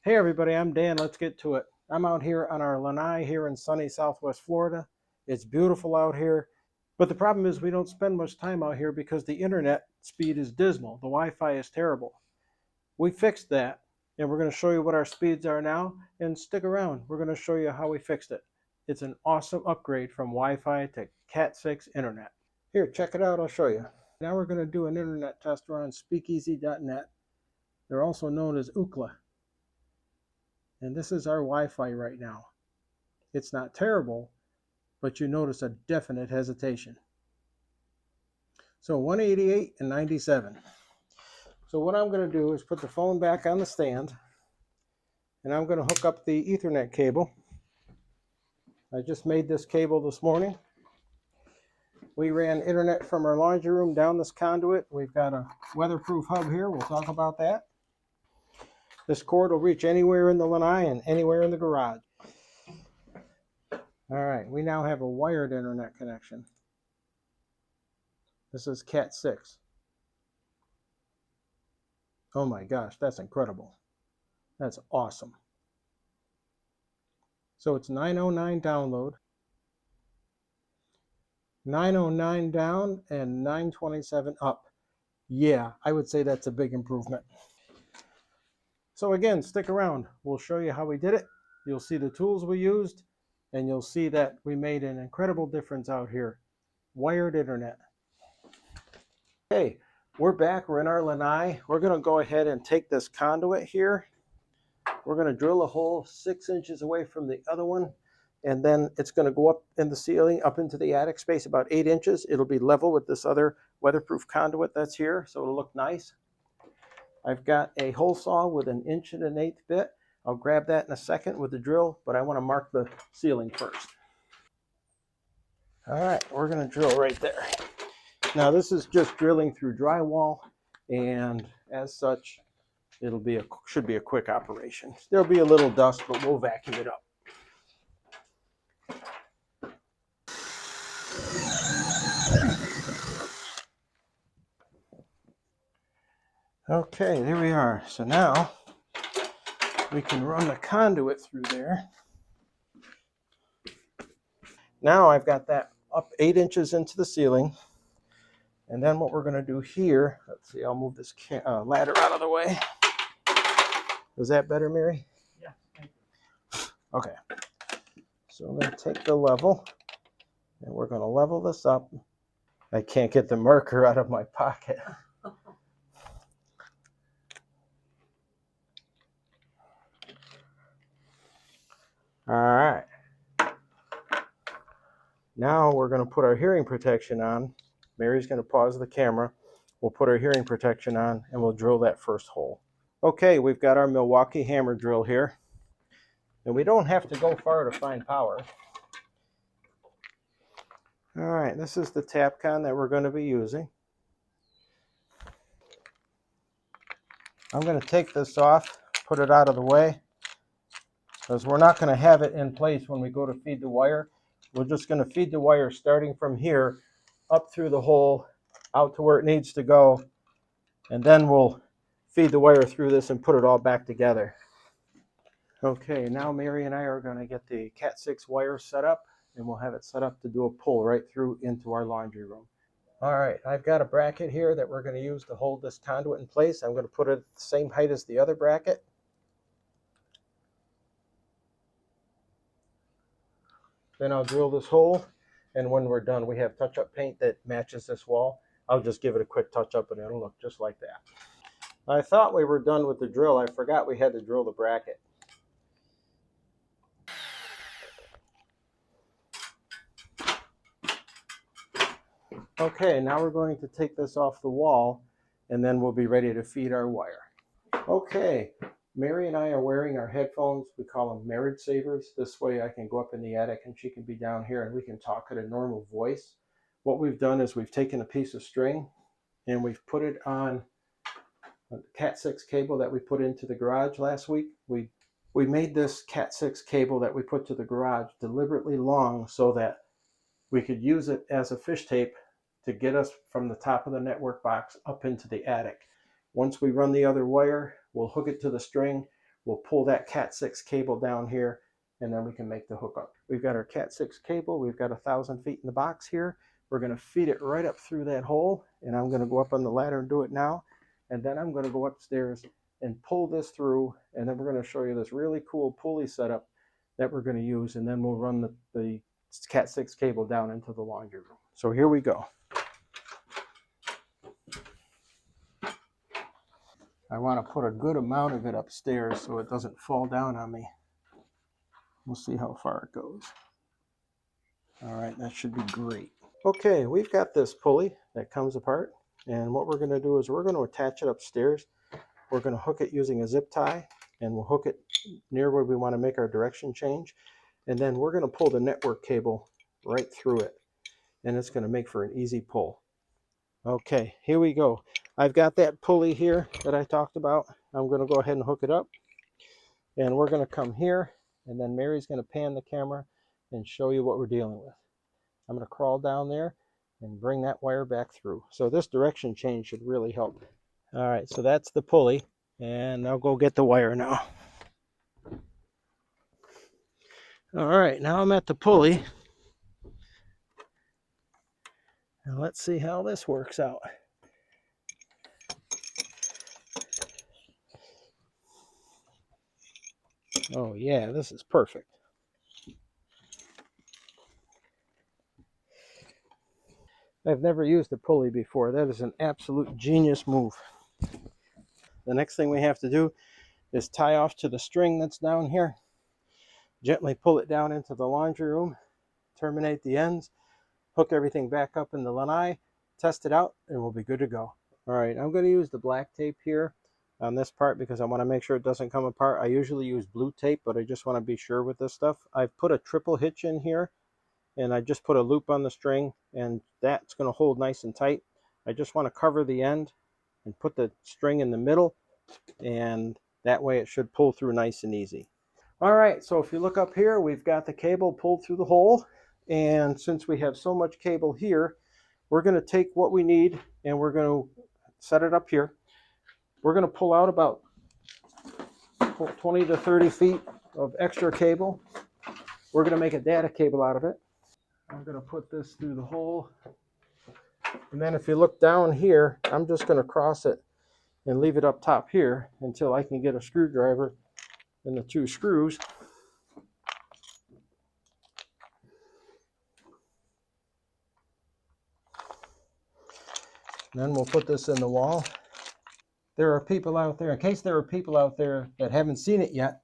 Hey everybody, I'm Dan. Let's get to it. I'm out here on our lanai here in sunny Southwest Florida. It's beautiful out here, but the problem is we don't spend much time out here because the internet speed is dismal. The Wi-Fi is terrible. We fixed that, and we're going to show you what our speeds are now, and stick around. We're going to show you how we fixed it. It's an awesome upgrade from Wi-Fi to Cat 6 internet. Here, check it out. I'll show you. Now we're going to do an internet test on speakeasy.net. They're also known as Ookla. And this is our Wi-Fi right now. It's not terrible, but you notice a definite hesitation. So 188 and 97. So what I'm going to do is put the phone back on the stand, and I'm going to hook up the Ethernet cable. I just made this cable this morning. We ran internet from our laundry room down this conduit. We've got a weatherproof hub here. We'll talk about that. This cord will reach anywhere in the lanai and anywhere in the garage. All right, we now have a wired internet connection. This is Cat 6. Oh my gosh, that's incredible. That's awesome. So it's 909 download, 909 down, and 927 up. Yeah, I would say that's a big improvement. So again, stick around. We'll show you how we did it. You'll see the tools we used, and you'll see that we made an incredible difference out here. Wired internet. Okay, we're back. We're in our lanai. We're going to go ahead and take this conduit here. We're going to drill a hole 6 inches away from the other one, and then it's going to go up in the ceiling, up into the attic space about 8 inches. It'll be level with this other weatherproof conduit that's here, so it'll look nice. I've got a hole saw with an 1 1/8 bit. I'll grab that in a second with the drill, but I want to mark the ceiling first. All right, we're going to drill right there. Now this is just drilling through drywall, and as such, should be a quick operation. There'll be a little dust, but we'll vacuum it up. Okay, there we are. So now we can run the conduit through there. Now I've got that up 8 inches into the ceiling. And then what we're going to do here, let's see, I'll move this ladder out of the way. Is that better, Mary? Yeah. Thank you. Okay. So I'm going to take the level, and we're going to level this up. I can't get the marker out of my pocket. All right. Now we're going to put our hearing protection on. Mary's going to pause the camera. We'll put our hearing protection on, and we'll drill that first hole. Okay, we've got our Milwaukee hammer drill here. And we don't have to go far to find power. All right, this is the Tapcon that we're going to be using. I'm going to take this off, put it out of the way, because we're not going to have it in place when we go to feed the wire. We're just going to feed the wire starting from here up through the hole, out to where it needs to go, and then we'll feed the wire through this and put it all back together. Okay, now Mary and I are going to get the Cat 6 wire set up, and we'll have it set up to do a pull right through into our laundry room. All right, I've got a bracket here that we're going to use to hold this conduit in place. I'm going to put it at the same height as the other bracket. Then I'll drill this hole, and when we're done, we have touch-up paint that matches this wall. I'll just give it a quick touch-up, and it'll look just like that. I thought we were done with the drill. I forgot we had to drill the bracket. Okay, now we're going to take this off the wall, and then we'll be ready to feed our wire. Okay, Mary and I are wearing our headphones. We call them marriage savers. This way I can go up in the attic and she can be down here and we can talk at a normal voice. What we've done is we've taken a piece of string and we've put it on a Cat 6 cable that we put into the garage last week. We made this Cat 6 cable that we put to the garage deliberately long so that we could use it as a fish tape to get us from the top of the network box up into the attic. Once we run the other wire, we'll hook it to the string, We'll pull that Cat 6 cable down here, and then we can make the hookup. We've got our Cat 6 cable. We've got 1,000 feet in the box here. We're going to feed it right up through that hole, and I'm going to go up on the ladder and do it now. And then I'm going to go upstairs and pull this through, and then we're going to show you this really cool pulley setup that we're going to use, and then we'll run the Cat 6 cable down into the laundry room. So here we go. I want to put a good amount of it upstairs so it doesn't fall down on me. We'll see how far it goes. All right, that should be great. Okay, we've got this pulley that comes apart, and what we're going to do is we're going to attach it upstairs. We're going to hook it using a zip tie, and we'll hook it near where we want to make our direction change, and then we're going to pull the network cable right through it, and it's going to make for an easy pull. Okay, here we go. I've got that pulley here that I talked about. I'm going to go ahead and hook it up, and we're going to come here, and then Mary's going to pan the camera and show you what we're dealing with. I'm going to crawl down there and bring that wire back through. So this direction change should really help. All right, so that's the pulley, and I'll go get the wire now. All right, now I'm at the pulley, and let's see how this works out. Oh yeah, this is perfect. I've never used a pulley before. That is an absolute genius move. The next thing we have to do is tie off to the string that's down here. Gently pull it down into the laundry room, terminate the ends, hook everything back up in the lanai, test it out, and we'll be good to go. All right, I'm going to use the black tape here on this part because I want to make sure it doesn't come apart. I usually use blue tape, but I just want to be sure with this stuff. I've put a triple hitch in here, and I just put a loop on the string, and that's going to hold nice and tight. I just want to cover the end and put the string in the middle, and that way it should pull through nice and easy. All right, so if you look up here, we've got the cable pulled through the hole, and since we have so much cable here, we're going to take what we need and we're going to set it up here. We're going to pull out about 20 to 30 feet of extra cable. We're going to make a data cable out of it. I'm going to put this through the hole, and then if you look down here, I'm just going to cross it and leave it up top here until I can get a screwdriver and the 2 screws. And then we'll put this in the wall. There are people out there, in case there are people out there that haven't seen it yet,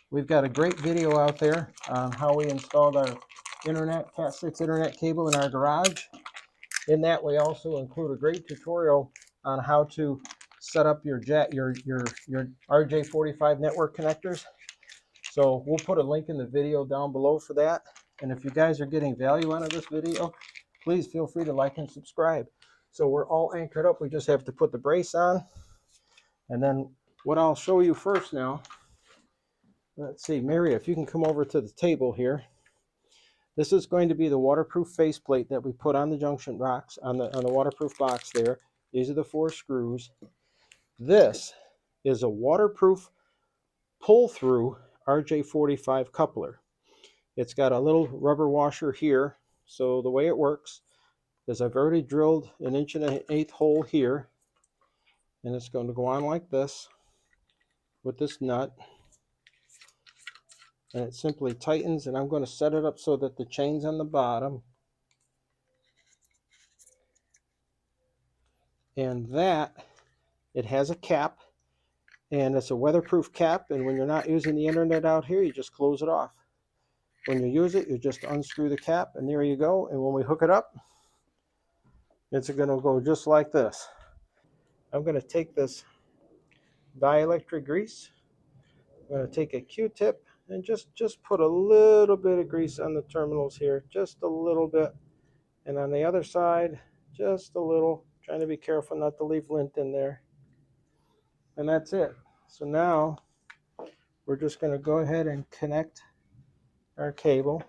we've got a great video out there on how we installed our Cat 6 internet cable in our garage. In that, we also include a great tutorial on how to set up your RJ45 network connectors. So we'll put a link in the video down below for that. And if you guys are getting value out of this video, please feel free to like and subscribe. So we're all anchored up. We just have to put the brace on. And then what I'll show you first now, let's see, Mary, if you can come over to the table here. This is going to be the waterproof faceplate that we put on the junction box, on the waterproof box there. These are the 4 screws. This is a waterproof pull-through RJ45 coupler. It's got a little rubber washer here. So the way it works is I've already drilled an 1.125" hole here, and it's going to go on like this with this nut, and it simply tightens, and I'm going to set it up so that the chain's on the bottom, and that it has a cap, and it's a weatherproof cap, and when you're not using the internet out here, you just close it off. When you use it, you just unscrew the cap, and there you go. And when we hook it up, it's going to go just like this. I'm going to take this dielectric grease. I'm going to take a Q-tip and just put a little bit of grease on the terminals here, just a little bit. And on the other side, just a little, trying to be careful not to leave lint in there. And that's it. So now we're just going to go ahead and connect our cable.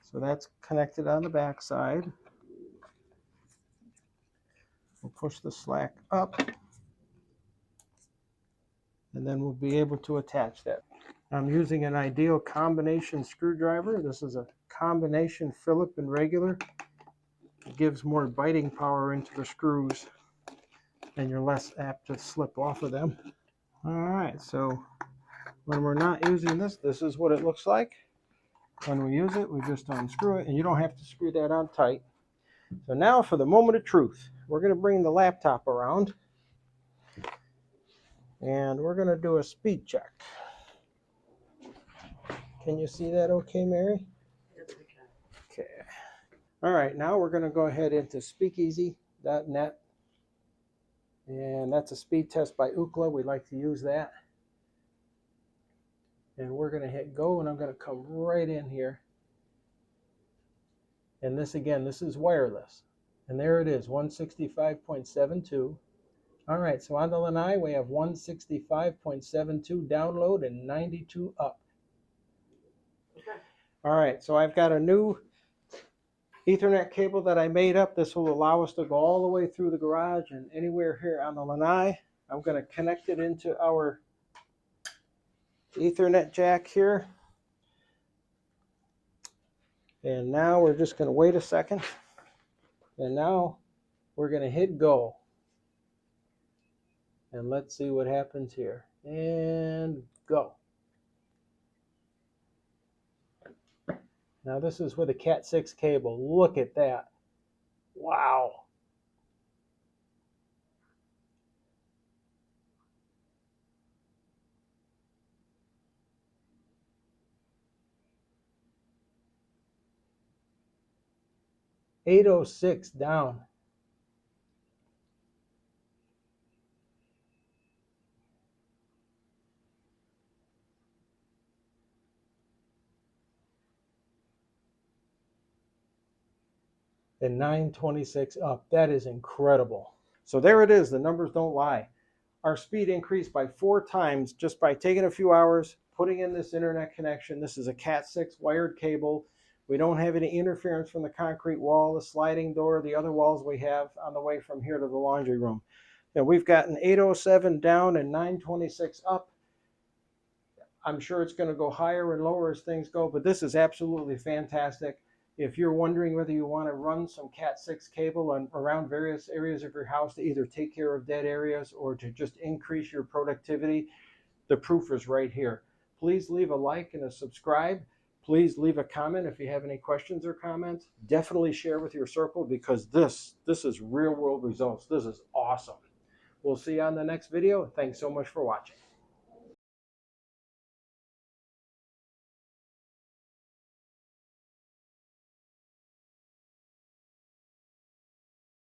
So that's connected on the back side. We'll push the slack up. and then we'll be able to attach that. I'm using an ideal combination screwdriver. This is a combination Phillip and regular. It gives more biting power into the screws, and you're less apt to slip off of them. All right, so when we're not using this, this is what it looks like. When we use it, we just unscrew it, and you don't have to screw that on tight. So now for the moment of truth. We're going to bring the laptop around, and we're going to do a speed check. Can you see that okay, Mary? Okay. All right, now we're going to go ahead into speakeasy.net, and that's a speed test by Ookla. We like to use that. And we're going to hit go, and I'm going to come right in here. And this, again, this is wireless. And there it is, 165.72. All right, so on the Lanai, we have 165.72 download and 92 up. Okay. All right, so I've got a new Ethernet cable that I made up. This will allow us to go all the way through the garage and anywhere here on the Lanai. I'm going to connect it into our Ethernet jack here. And now we're just going to wait a second. And now we're going to hit go. And let's see what happens here. And go. Now this is with a Cat 6 cable. Look at that. Wow. .806 down. And 926 up. That is incredible. So there it is. The numbers don't lie. Our speed increased by 4 times just by taking a few hours, putting in this internet connection. This is a Cat 6 wired cable. We don't have any interference from the concrete wall, the sliding door, the other walls we have on the way from here to the laundry room. And we've gotten 807 down and 926 up. I'm sure it's going to go higher and lower as things go, but this is absolutely fantastic. If you're wondering whether you want to run some Cat 6 cable around various areas of your house to either take care of dead areas or to just increase your productivity, the proof is right here. Please leave a like and a subscribe. Please leave a comment if you have any questions or comments. Definitely share with your circle because this is real world results. This is awesome. We'll see you on the next video. Thanks so much for watching.